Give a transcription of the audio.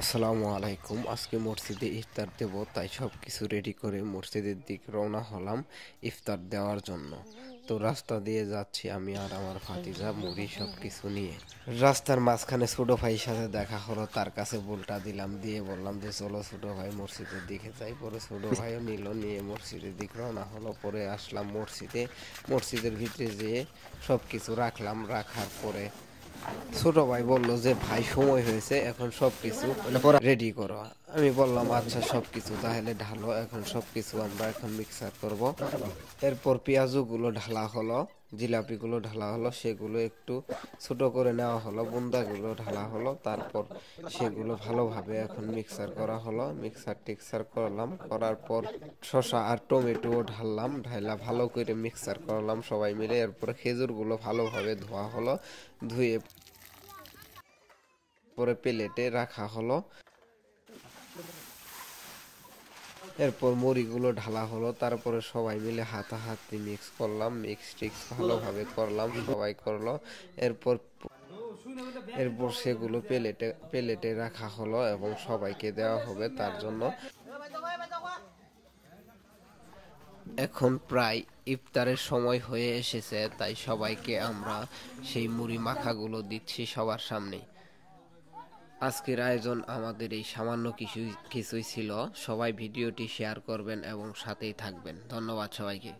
আসসালামু আলাইকুম। আজকে মসজিদে ইফতার দেব, তাই সব কিছু রেডি করে মসজিদের দিক রওনা হলাম ইফতার দেওয়ার জন্য। তো রাস্তা দিয়ে যাচ্ছি আমি আর আমার ভাতিজা মুড়ি সব কিছু নিয়ে। রাস্তার মাঝখানে ছোট ভাইয়ের সাথে দেখা হলো, তার কাছে বলটা দিলাম, দিয়ে বললাম যে চলো ছোট ভাই মসজিদের দিকে যাই। পরে ছোট ভাইও নিল, নিয়ে মসজিদের দিক রওনা হলো। পরে আসলাম মসজিদে। মসজিদের ভিতরে যেয়ে সব কিছু রাখলাম। রাখার পরে ছোট ভাই বলল যে ভাই সময় হয়েছে, এখন সবকিছু রেডি করো। আমি বললাম আচ্ছা, সবকিছু তাহলে ঢালো। এখন সবকিছু আমরা এখন মিক্সার করব। এরপর পেঁয়াজুগুলো ঢালা হলো, জিলাপিগুলো ঢালা হলো, সেগুলো একটু ছোট করে নেওয়া হলো, বুন্দাগুলো ঢালা হলো। তারপর সেগুলো ভালোভাবে এখন মিক্সার করা হলো। মিক্সার টিক্সার করলাম, করার পর শসা আর টমেটো ঢাললাম, ঢাইলা ভালো করে মিক্সার করলাম সবাই মিলে। এরপর খেজুরগুলো ভালোভাবে ধোয়া হলো, ধুয়ে পরে প্লেটে রাখা হলো। এরপর মুড়িগুলো ঢালা হলো, তারপরে সবাই মিলে হাতাহাতি মিক্স করলাম, মিক্স টিক্স ভালোভাবে করলাম, সবাই করলো। এরপর এরপর সেগুলো প্লেটে রাখা হলো এবং সবাইকে দেওয়া হবে তার জন্য। এখন প্রায় ইফতারের সময় হয়ে এসেছে, তাই সবাইকে আমরা সেই মুড়ি মাখাগুলো দিচ্ছি সবার সামনে। আজকের আয়োজন আমাদের এই সামান্য কিছুই ছিল। সবাই ভিডিওটি শেয়ার করবেন এবং সাথেই থাকবেন। ধন্যবাদ সবাইকে।